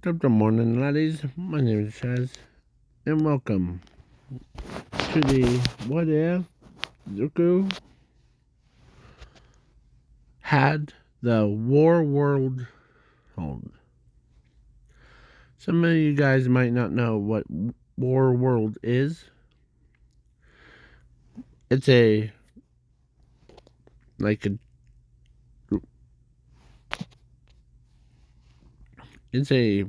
Good morning, laddies. My name is Chaz, and welcome to the What If Zuko had the warworld home. Some of you guys might not know what warworld is. It's a it's a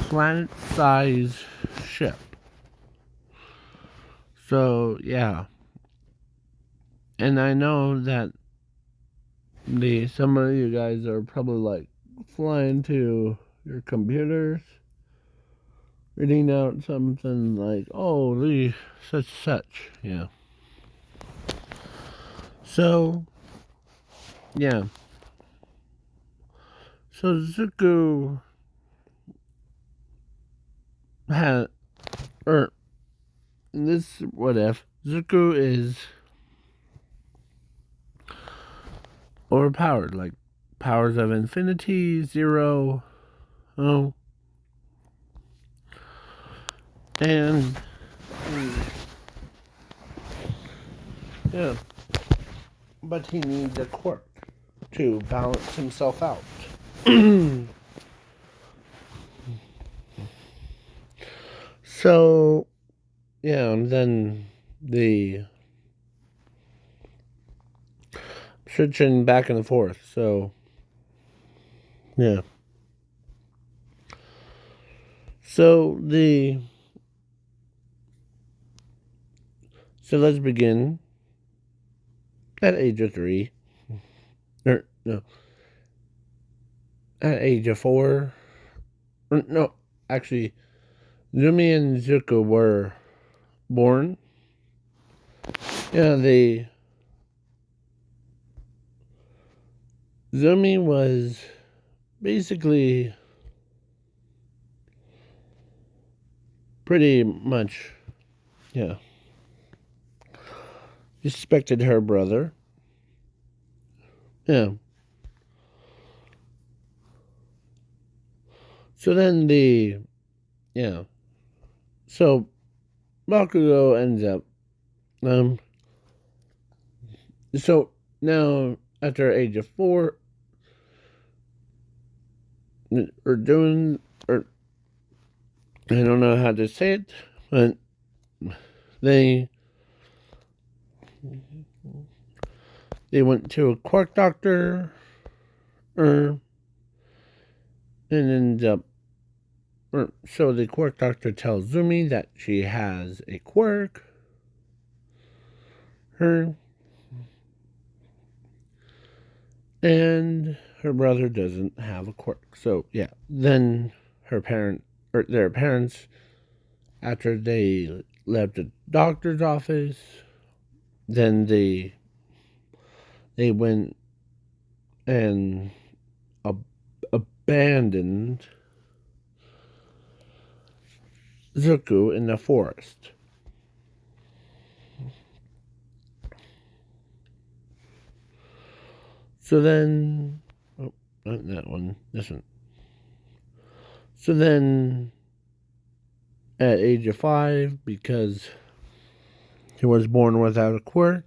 planet-sized ship. So yeah, and I know that some of you guys are probably like flying to your computers, reading out something like, oh, the such, yeah. So, yeah. So Zuko had, or this, what if, Zuko is overpowered, like powers of infinity, zero, oh, and, yeah. But he needs a quirk to balance himself out. So, yeah, and then the switching back and forth. So, yeah. So let's begin at age of 3. Or no, at age of 4. Or, no, actually, Zumi and Zuko were born. Yeah, Zumi was basically pretty much, yeah, respected her brother. Yeah. So then yeah. So Bakugo ends up, so now after age of 4, or doing, or I don't know how to say it, but they went to a quirk doctor, and ended up, so the quirk doctor tells Zumi that she has a quirk, and her brother doesn't have a quirk. So yeah, then their parents, after they left the doctor's office, then they went and abandoned Zuko in the forest. So then, oh, not that one, this one. So then, at age of 5, because he was born without a quirk,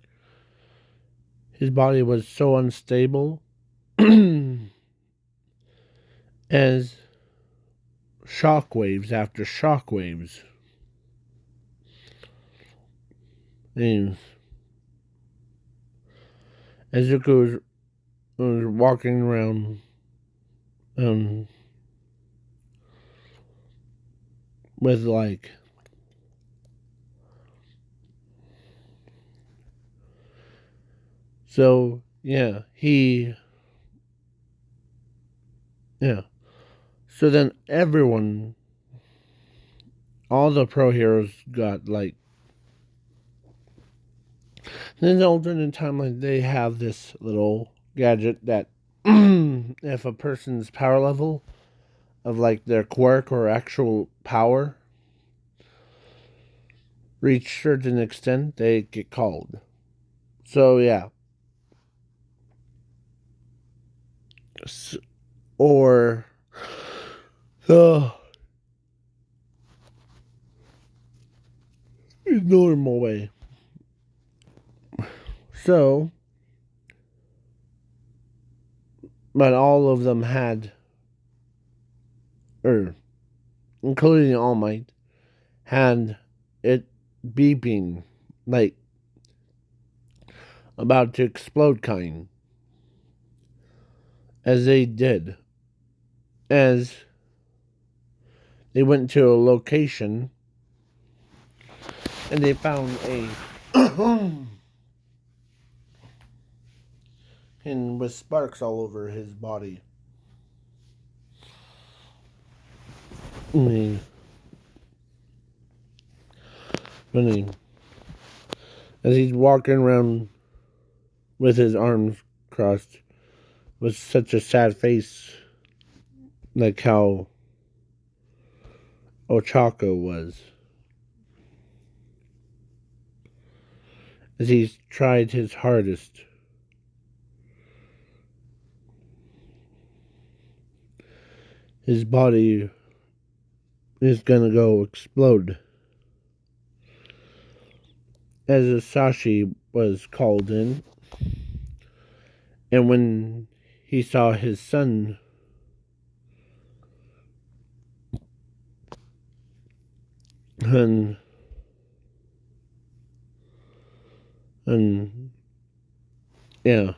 his body was so unstable as shockwaves after shockwaves. And as Zuko was walking around, with like, so yeah, so then everyone, all the pro heroes got like, in the alternate timeline, they have this little gadget that if a person's power level of like their quirk or actual power reach certain extent, they get called. So yeah. Or in a normal way. So, but all of them had, or including All Might, had it beeping like about to explode kind, as they did, as they went to a location and they found a and with sparks all over his body. I mean, as he's walking around with his arms crossed with such a sad face, like how Ochako was, as he's tried his hardest his body is gonna go explode. As Asashi was called in, and when he saw his son and yeah,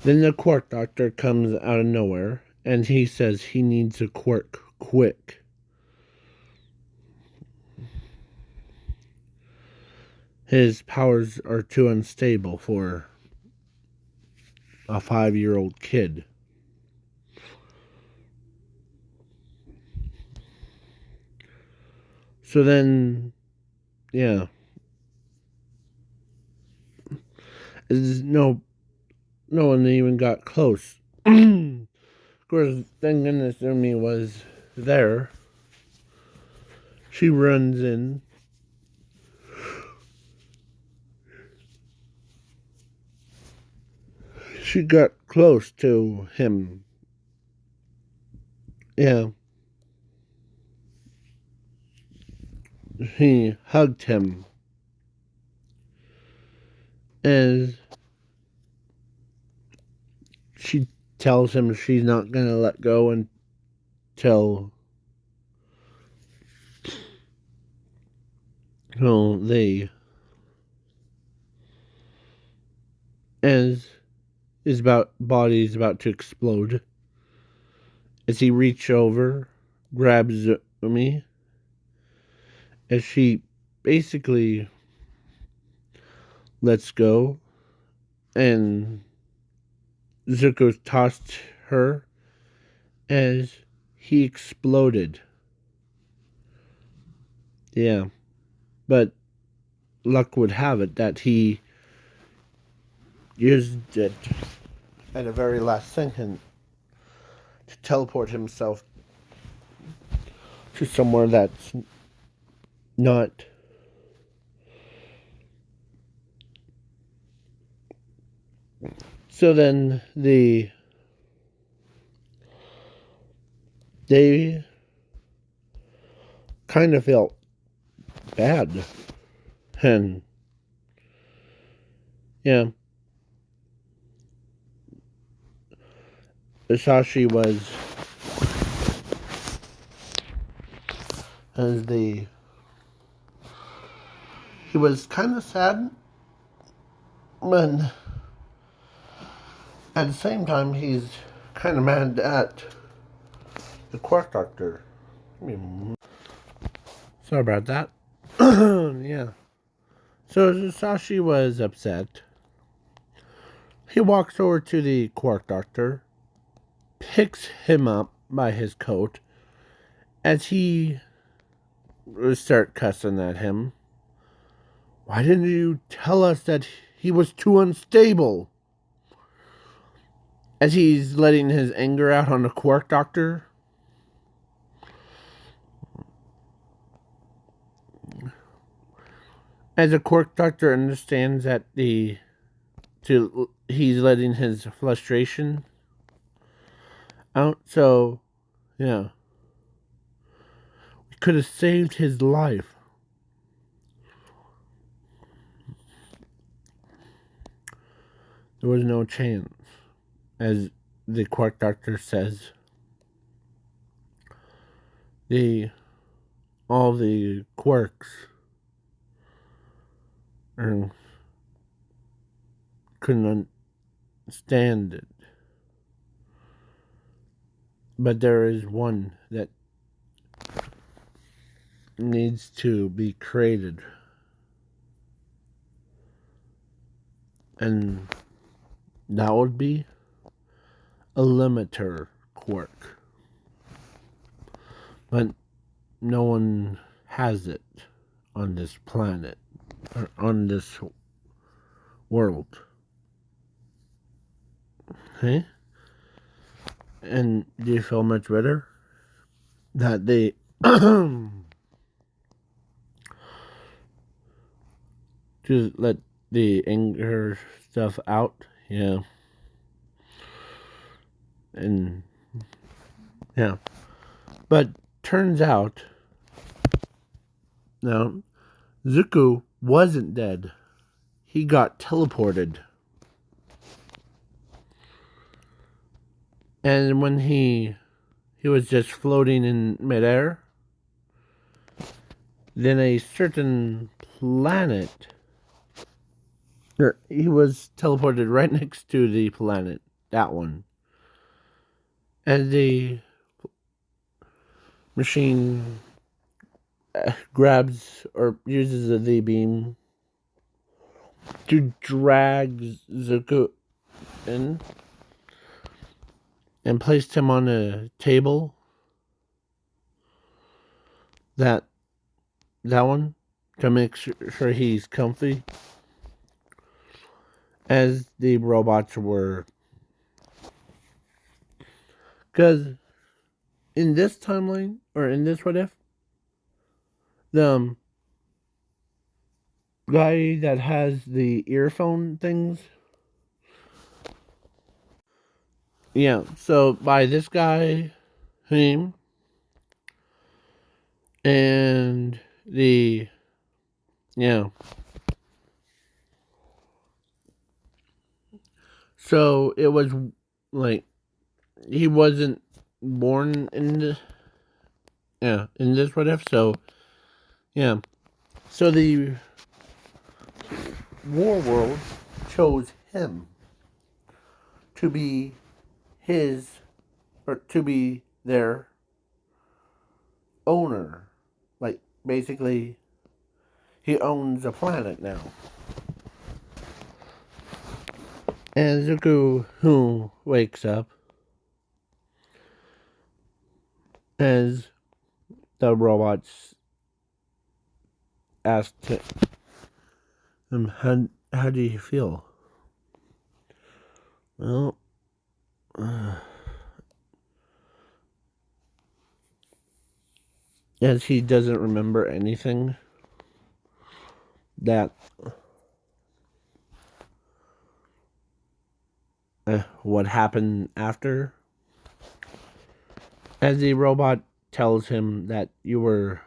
then the quirk doctor comes out of nowhere and he says he needs a quirk quick. His powers are too unstable for a 5-year-old kid. So then, yeah. No one even got close. Of course, thank goodness Umi was there. She runs in. She got close to him. Yeah. He hugged him. As she tells him she's not gonna let go until they, as his body's about to explode, as he reaches over, grabs Umi, as she basically lets go, and Zuko tossed her as he exploded. Yeah, but luck would have it that he used it at the very last second to teleport himself to somewhere that's not so then they kind of felt bad, and yeah, Isashi was as he was kind of sad, but at the same time he's kind of mad at the Quark Doctor. Sorry about that. Yeah. So Sashi was upset. He walks over to the Quark Doctor, picks him up by his coat, as he start cussing at him. Why didn't you tell us that he was too unstable? As he's letting his anger out on the Quark Doctor. As the Quark Doctor understands that he's letting his frustration out. So, yeah. could have saved his life. There was no chance, as the Quark Doctor says. All the quarks couldn't understand it. But there is one that needs to be created. And that would be a limiter quark. But no one has it on this planet, or on this world. Okay? And do you feel much better that they just let the anger stuff out? Yeah. And yeah. But turns out, no, Zuko wasn't dead. He got teleported. And when he was just floating in midair, then a certain planet, he was teleported right next to the planet, that one. And the machine grabs or uses the V-beam to drag Zuko in and placed him on a table. That one, to make sure he's comfy, as the robots were. Because in this timeline, or in this what if, the guy that has the earphone things, yeah, so by this guy, him, and the, yeah, so it was like, he wasn't born in the, in this what if, so, yeah, so the warworld chose him to be to be their owner. Like, basically, he owns a planet now. And Zuko, who wakes up as the robots asked him, how do you feel? Well, as he doesn't remember anything that what happened after, as the robot tells him that you were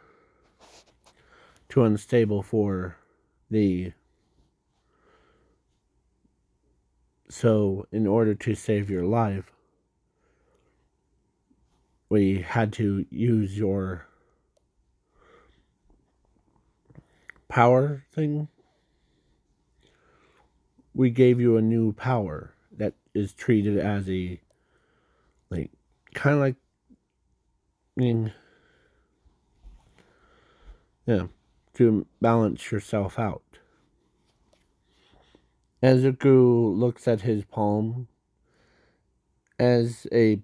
too unstable for so in order to save your life, we had to use your power thing. We gave you a new power that is treated as a, like, kind of like, to balance yourself out. As Zuko looks at his palm, as a,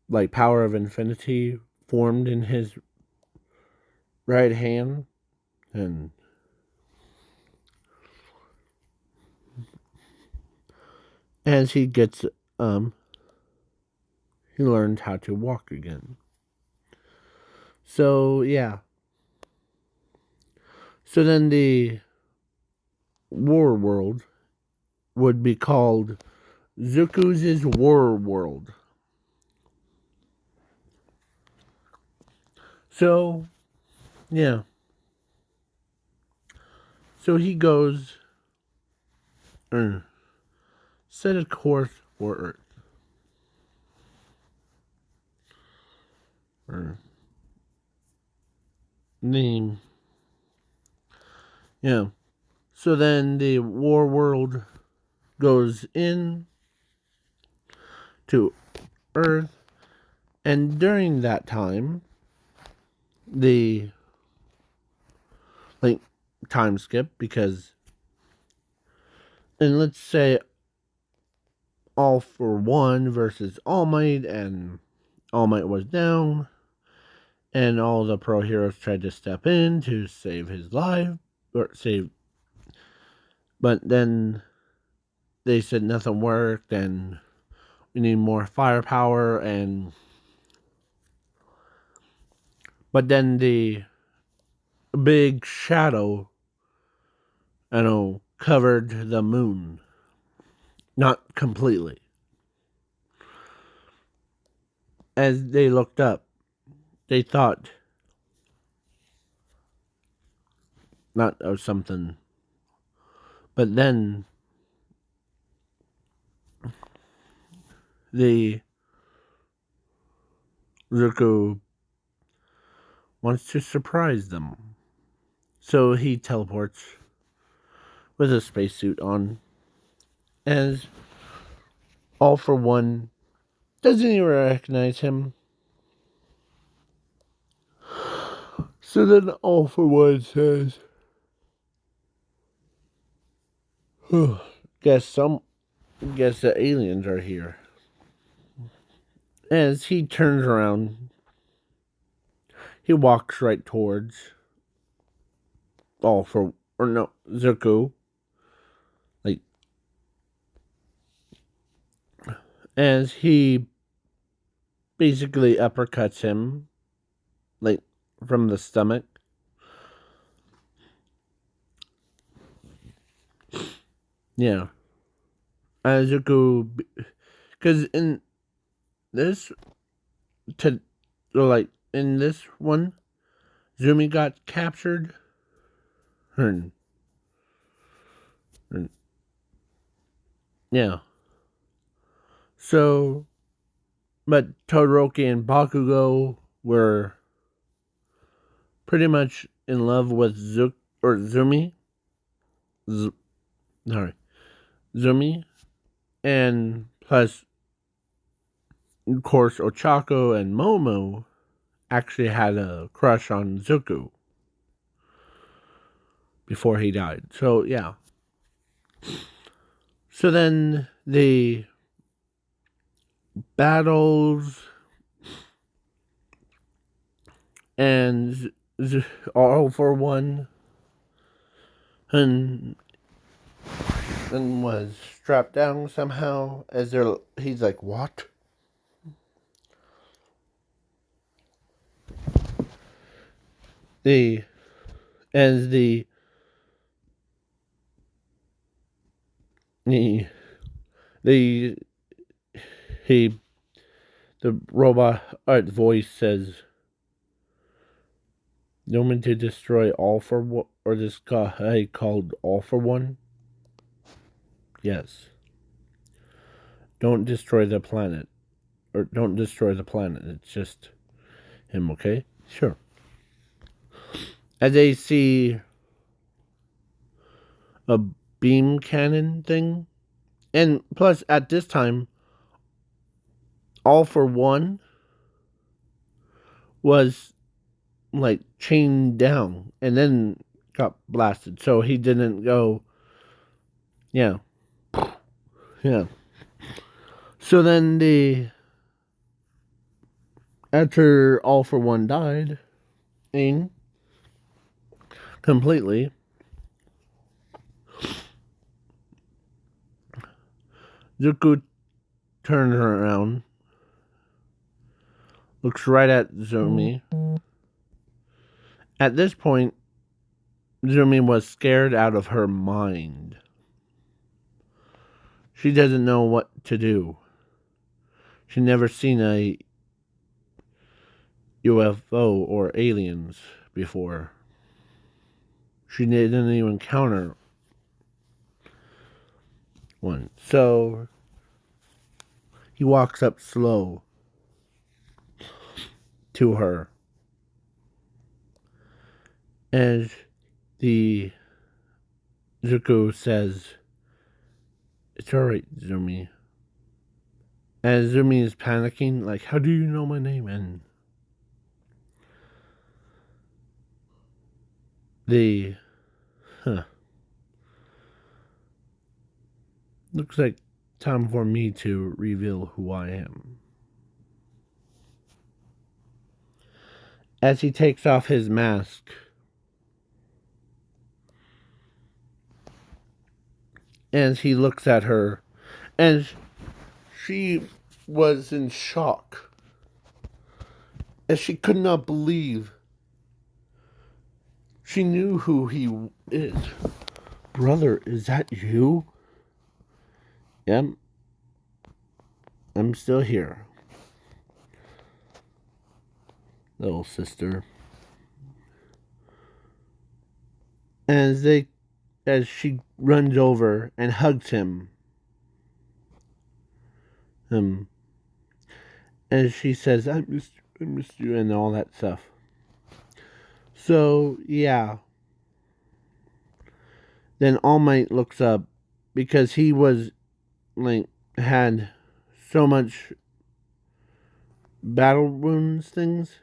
like, power of infinity formed in his right hand, and as he gets, he learned how to walk again. So, yeah. So then the warworld would be called Zuko's warworld. So Yeah. So he goes, set a course for Earth. Name. Yeah. So then the warworld goes in to Earth, and during that time, the like time skip because, and let's say All for One versus All Might, and All Might was down, and all the pro heroes tried to step in to save his life or save, but then they said nothing worked, and we need more firepower, and but then the big shadow, covered the moon. Not completely. As they looked up, they thought not of something, but then the Zuko wants to surprise them. So he teleports with a spacesuit on, as All for One doesn't even recognize him. So then All for One says, guess the aliens are here. As he turns around, he walks right towards Zuko. Like, as he basically uppercuts him, like, from the stomach. Yeah. Zuko, because in this, in this one, Zumi got captured. Yeah. So, but Todoroki and Bakugo were pretty much in love with Zumi. Zumi. And plus, of course, Ochako and Momo actually had a crush on Zuko before he died. So, yeah. So then the battles and All for One and was strapped down somehow he's like, what? The as the the the he the robot voice says, "No one to destroy All for One, or this guy called All for One." Yes. Don't destroy the planet, or don't destroy the planet. It's just him, okay? Sure. As they see a beam cannon thing, and plus at this time, All for One was like chained down and then got blasted. So he didn't go. Yeah. Yeah. So then after All for One died, completely, Zuko turns around, looks right at Zumi. At this point, Zumi was scared out of her mind. She doesn't know what to do. She'd never seen a UFO or aliens before. She didn't even encounter one. So he walks up slow to her. As the Zuko says, "It's alright, Zumi." As Zumi is panicking, like, "How do you know my name?" And the looks like time for me to reveal who I am. As he takes off his mask, as he looks at her, and she was in shock, as she could not believe. She knew who he is. "Brother, is that you?" "Yep, I'm still here, little sister." As she runs over and hugs him, as she says, I missed you," and all that stuff. So, yeah. Then All Might looks up because he was, like, had so much battle wounds things.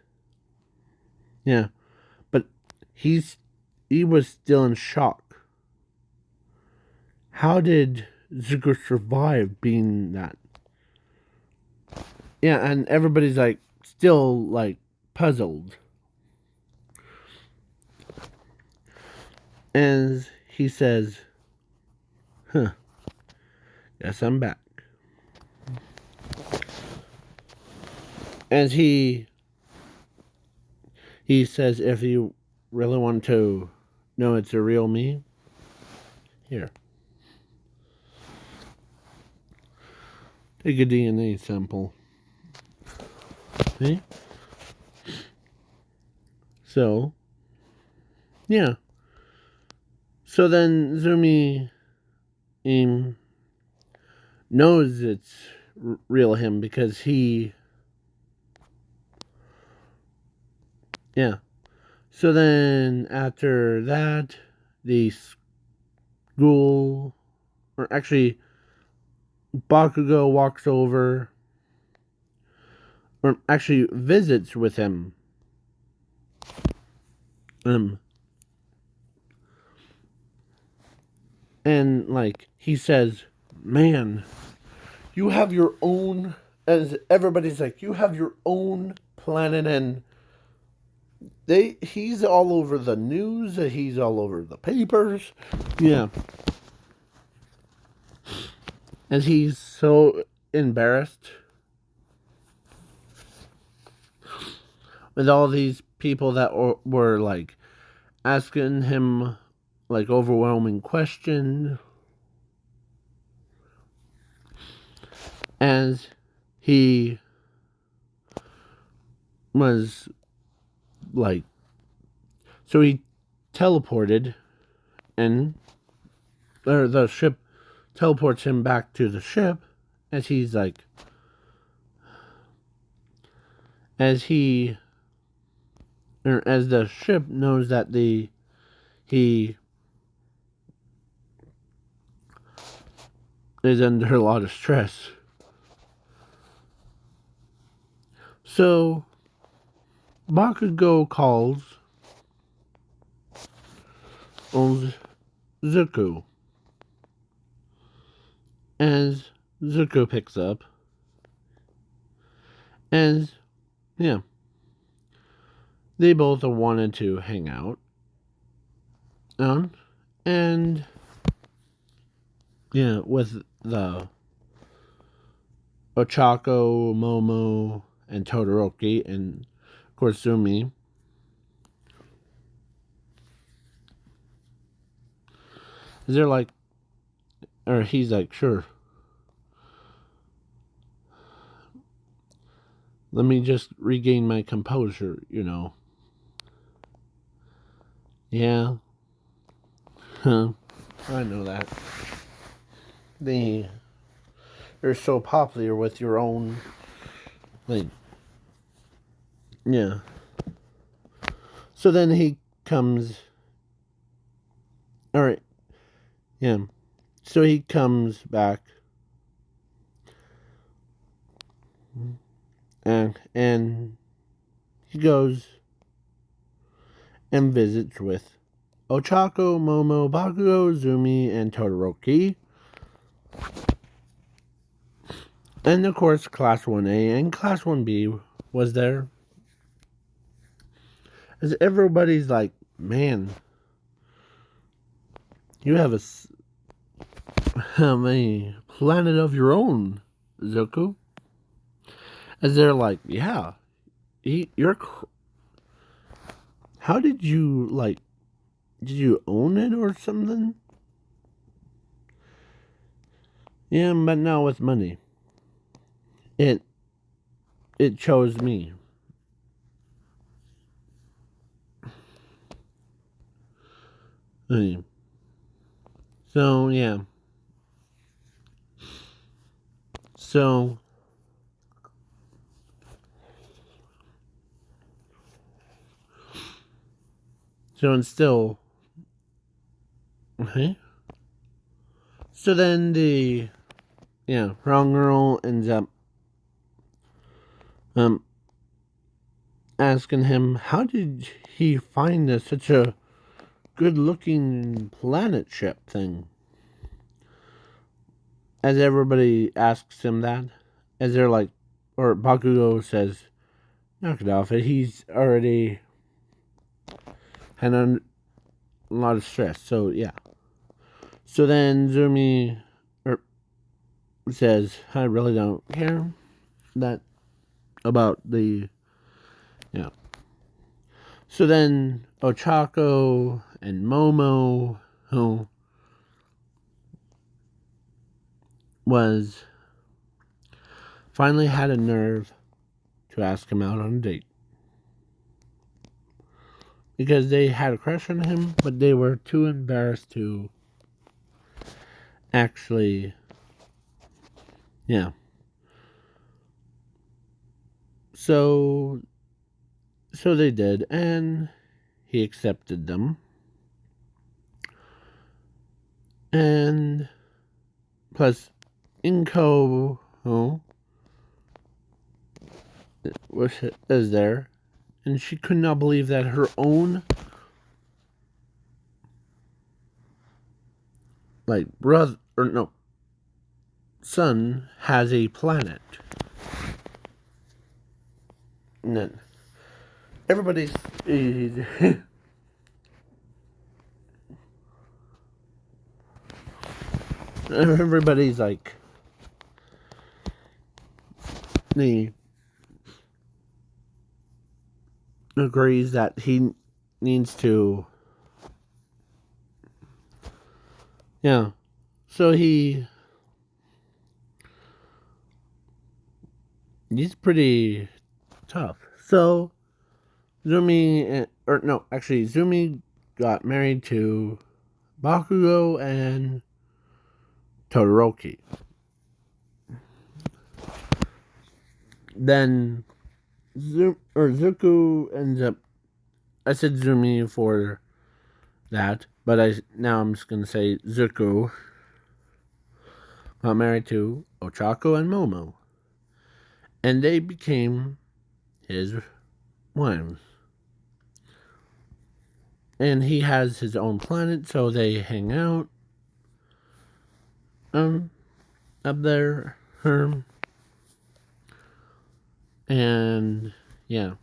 Yeah. But he was still in shock. How did Zuko survive being that? Yeah, and everybody's, like, still, like, puzzled. And he says, "Guess I'm back." As he says, "If you really want to know it's a real me, here. Take a DNA sample." See? So, yeah. So then Zumi knows it's real him because he... Yeah. So then after that, the school... Or actually, Bakugo walks over... Or actually visits with him. And, like, he says, "Man, you have your own..." As everybody's like, "You have your own planet," and he's all over the news, he's all over the papers. Yeah. And he's so embarrassed with all these people that were, like, asking him, like, overwhelming questions. As he was, like... So he teleported, and... Or the ship teleports him back to the ship, as he's, like... As he... Or as the ship knows that he is under a lot of stress. So Bakugo calls on Zuko. As Zuko picks up. As, yeah, they both wanted to hang out. And, yeah, with the Ochako, Momo, and Todoroki, and of course Zumi. They're like, or he's like, "Sure. Let me just regain my composure, you know." Yeah. Huh. I know that. They're so popular with your own, like, yeah. So then he comes. All right. Yeah. So he comes back, and he goes and visits with Ochako, Momo, Bakugo, Zumi, and Todoroki. And of course, Class 1A and Class 1B was there. As everybody's like, man, you have a planet of your own, Zuko. As they're like, yeah, you're. How did you, like, did you own it or something? Yeah, but now with money. It chose me. So yeah. So it's still okay. So then the wrong girl ends up um asking him how did he find such a good looking planet ship thing? As everybody asks him that, as they're like, or Bakugo says, knock it off. He's already had a lot of stress. So yeah. So then Zumi says, I really don't care that about the So then Ochako and Momo, who was finally had a nerve to ask him out on a date. Because they had a crush on him, but they were too embarrassed to actually, yeah. So they did, and he accepted them. And plus, Inko, who is there, and she could not believe that her own brother, or no, son has a planet. And then everybody's everybody's like, he agrees that he needs to, so he's pretty tough. So Zumi got married to Bakugo and Todoroki. Then Zuko ends up, I said Zumi for that, but I'm just gonna say Zuko got married to Ochako and Momo, and they became his wives. And he has his own planet, so they hang out up there, and yeah,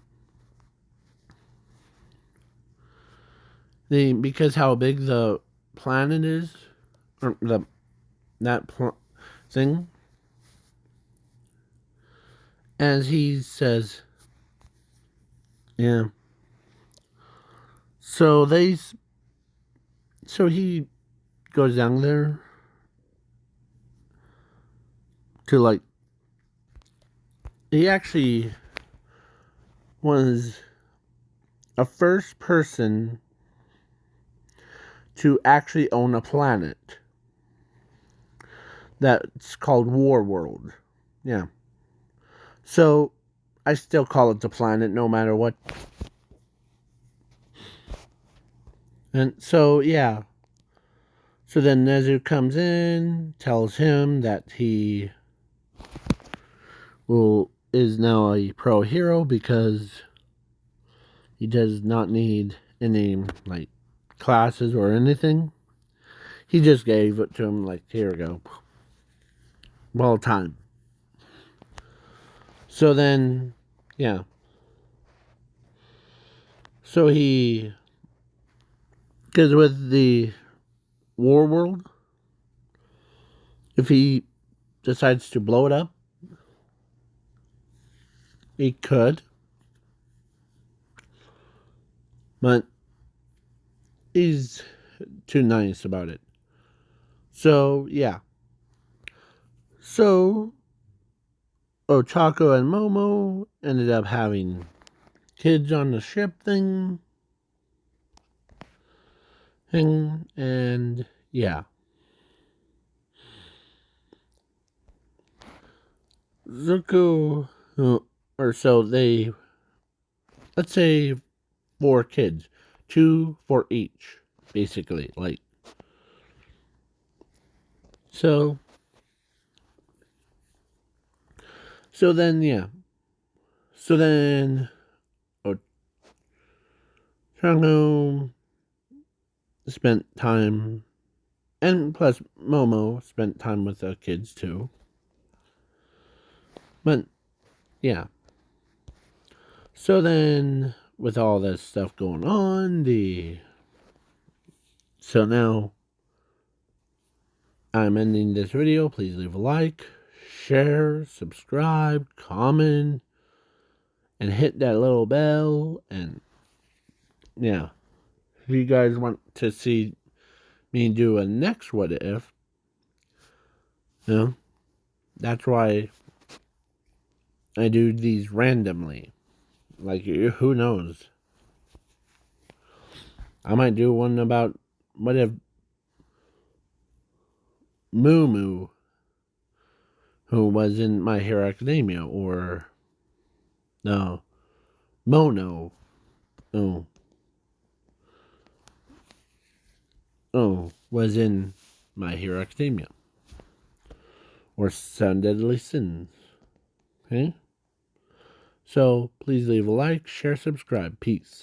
because how big the planet is, or thing, as he says, yeah. So he goes down there to he actually was a first person to actually own a planet that's called Warworld. Yeah. So I still call it the planet no matter what. And so, yeah. So then Nezu comes in, tells him that he is now a pro hero because he does not need any like classes or anything. He just gave it to him like, here we go. Well time. So then, yeah. So he, because with the war world, if he decides to blow it up, he could. But he's too nice about it. So, yeah. So, Ochako and Momo ended up having kids on the ship thing. And, yeah. Zuko, or so they, let's say 4 kids. 2 for each, basically. Like, so then, yeah. So then, Chango spent time, and plus Momo spent time with the kids too. But, yeah. So then, with all this stuff going on, so now, I'm ending this video. Please leave a like, share, subscribe, comment, and hit that little bell, and, yeah. If you guys want to see me do a next what if, that's why I do these randomly. Like, who knows? I might do one about what if Moo Moo, who was in My Hero Academia, or no, Mono, was in My Hero Academia, or Seven Deadly Sins. Okay? So, please leave a like, share, subscribe. Peace.